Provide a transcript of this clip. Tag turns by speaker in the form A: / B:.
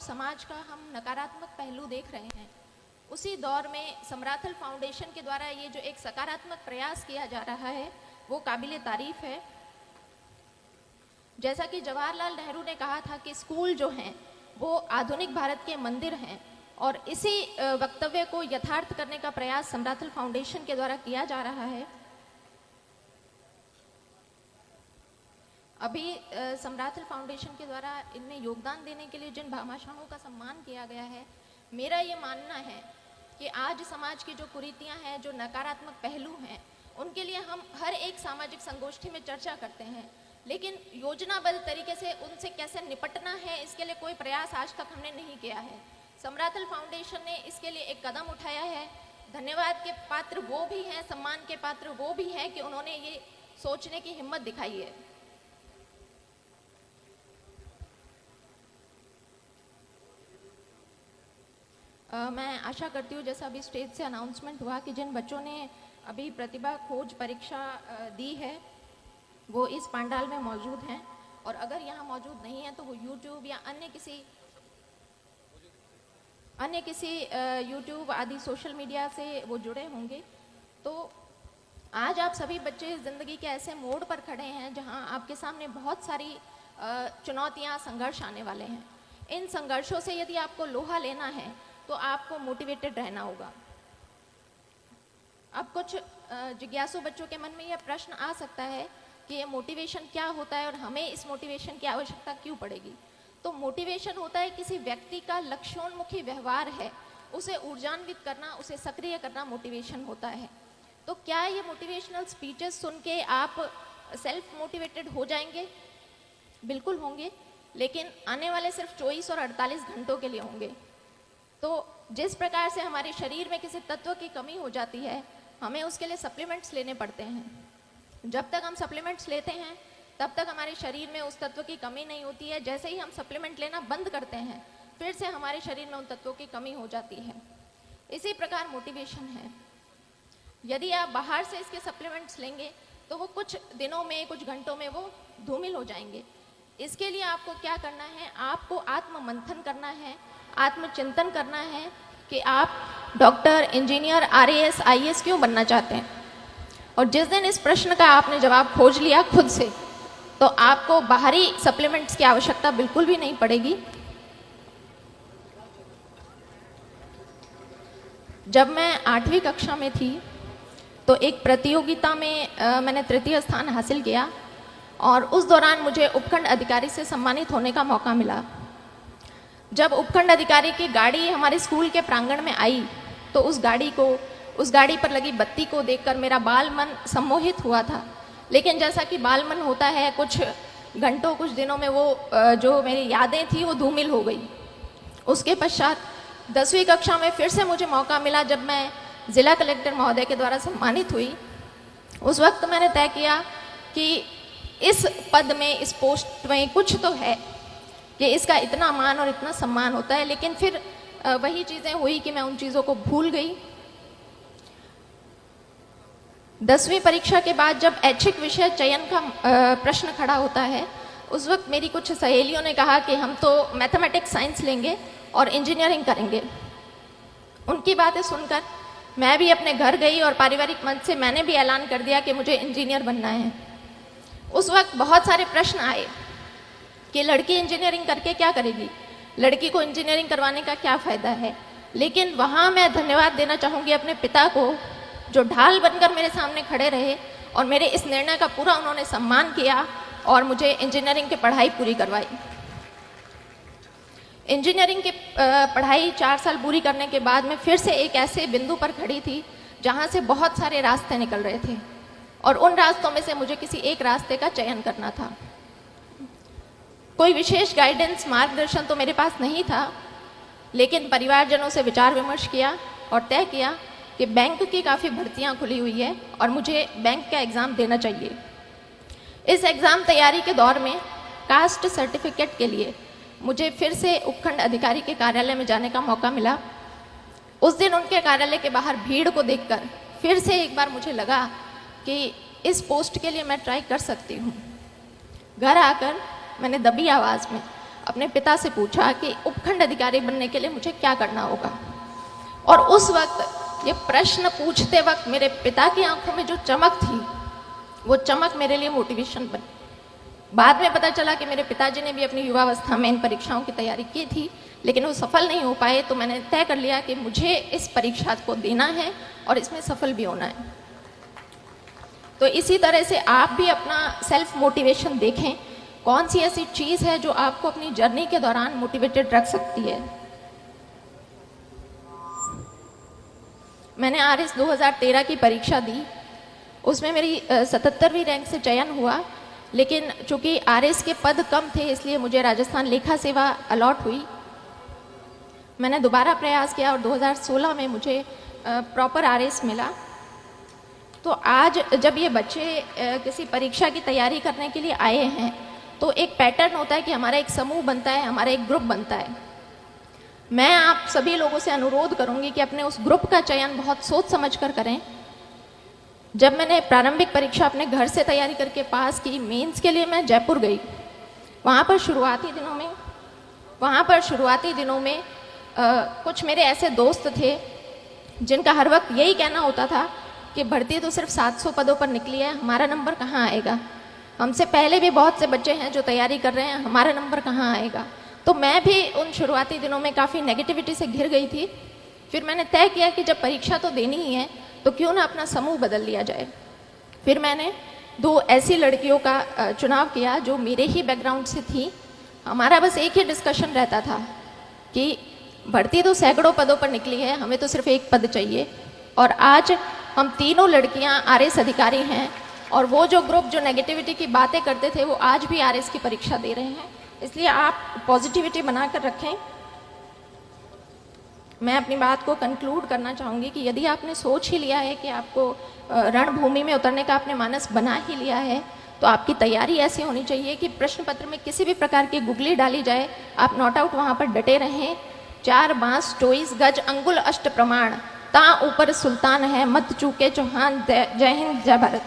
A: समाज का हम नकारात्मक पहलू देख रहे हैं, उसी दौर में समराथल फाउंडेशन के द्वारा ये जो एक सकारात्मक प्रयास किया जा रहा है वो काबिले तारीफ है। जैसा कि जवाहरलाल नेहरू ने कहा था कि स्कूल जो हैं वो आधुनिक भारत के मंदिर हैं, और इसी वक्तव्य को यथार्थ करने का प्रयास समराथल फाउंडेशन के द्वारा किया जा रहा है। अभी समराथल फाउंडेशन के द्वारा इनमें योगदान देने के लिए जिन भामाशाहों का सम्मान किया गया है, मेरा ये मानना है कि आज समाज की जो कुरीतियां हैं, जो नकारात्मक पहलू हैं, उनके लिए हम हर एक सामाजिक संगोष्ठी में चर्चा करते हैं, लेकिन योजनाबद्ध तरीके से उनसे कैसे निपटना है इसके लिए कोई प्रयास आज तक हमने नहीं किया है। समराथल फाउंडेशन ने इसके लिए एक कदम उठाया है। धन्यवाद के पात्र वो भी हैं, सम्मान के पात्र वो भी हैं कि उन्होंने ये सोचने की हिम्मत दिखाई है। मैं आशा करती हूँ, जैसा अभी स्टेज से अनाउंसमेंट हुआ, कि जिन बच्चों ने अभी प्रतिभा खोज परीक्षा दी है वो इस पंडाल में मौजूद हैं, और अगर यहाँ मौजूद नहीं है तो वो यूट्यूब या अन्य किसी यूट्यूब आदि सोशल मीडिया से वो जुड़े होंगे। तो आज आप सभी बच्चे ज़िंदगी के ऐसे मोड़ पर खड़े हैं जहाँ आपके सामने बहुत सारी चुनौतियाँ, संघर्ष आने वाले हैं। इन संघर्षों से यदि आपको लोहा लेना है तो आपको मोटिवेटेड रहना होगा। अब कुछ जिज्ञासु बच्चों के मन में यह प्रश्न आ सकता है कि ये मोटिवेशन क्या होता है और हमें इस मोटिवेशन की आवश्यकता क्यों पड़ेगी। तो मोटिवेशन होता है किसी व्यक्ति का लक्ष्योन्मुखी व्यवहार है, उसे ऊर्जान्वित करना, उसे सक्रिय करना मोटिवेशन होता है। तो क्या ये मोटिवेशनल स्पीचेस सुन के आप सेल्फ मोटिवेटेड हो जाएंगे? बिल्कुल होंगे, लेकिन आने वाले सिर्फ 24 और 48 घंटों के लिए होंगे। तो जिस प्रकार से हमारे शरीर में किसी तत्व की कमी हो जाती है, हमें उसके लिए सप्लीमेंट्स लेने पड़ते हैं। जब तक हम सप्लीमेंट्स लेते हैं तब तक हमारे शरीर में उस तत्व की कमी नहीं होती है। जैसे ही हम सप्लीमेंट लेना बंद करते हैं, फिर से हमारे शरीर में उन तत्वों की कमी हो जाती है। इसी प्रकार मोटिवेशन है। यदि आप बाहर से इसके सप्लीमेंट्स लेंगे तो वो कुछ दिनों में, कुछ घंटों में वो धूमिल हो जाएंगे। इसके लिए आपको क्या करना है? आपको आत्म मंथन करना है, आत्मचिंतन करना है कि आप डॉक्टर, इंजीनियर, आरएएस, आईएएस क्यों बनना चाहते हैं। और जिस दिन इस प्रश्न का आपने जवाब खोज लिया खुद से, तो आपको बाहरी सप्लीमेंट्स की आवश्यकता बिल्कुल भी नहीं पड़ेगी। जब मैं 8वीं कक्षा में थी तो एक प्रतियोगिता में मैंने तृतीय स्थान हासिल किया, और उस दौरान मुझे उपखंड अधिकारी से सम्मानित होने का मौका मिला। जब उपखंड अधिकारी की गाड़ी हमारे स्कूल के प्रांगण में आई तो उस गाड़ी पर लगी बत्ती को देखकर मेरा बाल मन सम्मोहित हुआ था। लेकिन जैसा कि बाल मन होता है, कुछ घंटों, कुछ दिनों में वो जो मेरी यादें थी वो धूमिल हो गई। उसके पश्चात 10वीं कक्षा में फिर से मुझे मौका मिला, जब मैं जिला कलेक्टर महोदय के द्वारा सम्मानित हुई। उस वक्त मैंने तय किया कि इस पद में, इस पोस्ट में कुछ तो है कि इसका इतना मान और इतना सम्मान होता है। लेकिन फिर वही चीज़ें हुई कि मैं उन चीज़ों को भूल गई। 10वीं परीक्षा के बाद जब ऐच्छिक विषय चयन का प्रश्न खड़ा होता है, उस वक्त मेरी कुछ सहेलियों ने कहा कि हम तो मैथमेटिक्स, साइंस लेंगे और इंजीनियरिंग करेंगे। उनकी बातें सुनकर मैं भी अपने घर गई और पारिवारिक मंच से मैंने भी ऐलान कर दिया कि मुझे इंजीनियर बनना है। उस वक्त बहुत सारे प्रश्न आए कि लड़की इंजीनियरिंग करके क्या करेगी, लड़की को इंजीनियरिंग करवाने का क्या फ़ायदा है। लेकिन वहाँ मैं धन्यवाद देना चाहूँगी अपने पिता को, जो ढाल बनकर मेरे सामने खड़े रहे और मेरे इस निर्णय का पूरा उन्होंने सम्मान किया और मुझे इंजीनियरिंग की पढ़ाई पूरी करवाई। इंजीनियरिंग की पढ़ाई 4 साल पूरी करने के बाद मैं फिर से एक ऐसे बिंदु पर खड़ी थी जहाँ से बहुत सारे रास्ते निकल रहे थे, और उन रास्तों में से मुझे किसी एक रास्ते का चयन करना था। कोई विशेष गाइडेंस, मार्गदर्शन तो मेरे पास नहीं था, लेकिन परिवारजनों से विचार विमर्श किया और तय किया कि बैंक की काफ़ी भर्तियां खुली हुई है और मुझे बैंक का एग्ज़ाम देना चाहिए। इस एग्ज़ाम तैयारी के दौर में कास्ट सर्टिफिकेट के लिए मुझे फिर से उपखंड अधिकारी के कार्यालय में जाने का मौका मिला। उस दिन उनके कार्यालय के बाहर भीड़ को देखकर फिर से एक बार मुझे लगा कि इस पोस्ट के लिए मैं ट्राई कर सकती हूँ। घर आकर मैंने दबी आवाज़ में अपने पिता से पूछा कि उपखंड अधिकारी बनने के लिए मुझे क्या करना होगा। और उस वक्त ये प्रश्न पूछते वक्त मेरे पिता की आंखों में जो चमक थी, वो चमक मेरे लिए मोटिवेशन बनी। बाद में पता चला कि मेरे पिताजी ने भी अपनी युवावस्था में इन परीक्षाओं की तैयारी की थी, लेकिन वो सफल नहीं हो पाए। तो मैंने तय कर लिया कि मुझे इस परीक्षा को देना है और इसमें सफल भी होना है। तो इसी तरह से आप भी अपना सेल्फ मोटिवेशन देखें, कौन सी ऐसी चीज़ है जो आपको अपनी जर्नी के दौरान मोटिवेटेड रख सकती है। मैंने RS 2013 की परीक्षा दी, उसमें मेरी 77वीं रैंक से चयन हुआ, लेकिन चूंकि RS के पद कम थे इसलिए मुझे राजस्थान लेखा सेवा अलॉट हुई। मैंने दोबारा प्रयास किया और 2016 में मुझे प्रॉपर RS मिला। तो आज जब ये बच्चे किसी परीक्षा की तैयारी करने के लिए आए हैं तो एक पैटर्न होता है कि हमारा एक समूह बनता है, हमारा एक ग्रुप बनता है। मैं आप सभी लोगों से अनुरोध करूंगी कि अपने उस ग्रुप का चयन बहुत सोच समझ कर करें। जब मैंने प्रारंभिक परीक्षा अपने घर से तैयारी करके पास की, मेंस के लिए मैं जयपुर गई। वहाँ पर शुरुआती दिनों में कुछ मेरे ऐसे दोस्त थे जिनका हर वक्त यही कहना होता था कि भर्ती तो सिर्फ 700 पदों पर निकली है, हमारा नंबर कहाँ आएगा। हमसे पहले भी बहुत से बच्चे हैं जो तैयारी कर रहे हैं, हमारा नंबर कहाँ आएगा। तो मैं भी उन शुरुआती दिनों में काफ़ी नेगेटिविटी से घिर गई थी। फिर मैंने तय किया कि जब परीक्षा तो देनी ही है तो क्यों ना अपना समूह बदल लिया जाए। फिर मैंने 2 ऐसी लड़कियों का चुनाव किया जो मेरे ही बैकग्राउंड से थी। हमारा बस एक ही डिस्कशन रहता था कि भर्ती तो सैकड़ों पदों पर निकली है, हमें तो सिर्फ एक पद चाहिए। और आज हम तीनों लड़कियां RS अधिकारी हैं और वो जो ग्रुप जो नेगेटिविटी की बातें करते थे वो आज भी RS की परीक्षा दे रहे हैं। इसलिए आप पॉजिटिविटी बनाकर रखें। मैं अपनी बात को कंक्लूड करना चाहूँगी कि यदि आपने सोच ही लिया है कि आपको रणभूमि में उतरने का आपने मानस बना ही लिया है तो आपकी तैयारी ऐसी होनी चाहिए कि प्रश्न पत्र में किसी भी प्रकार की गुगली डाली जाए, आप नॉट आउट वहाँ पर डटे रहें। 4 बांस 24 गज अंगुल अष्ट प्रमाण, ता ऊपर सुल्तान है मत चूके चौहान। जय हिंद, जय भारत।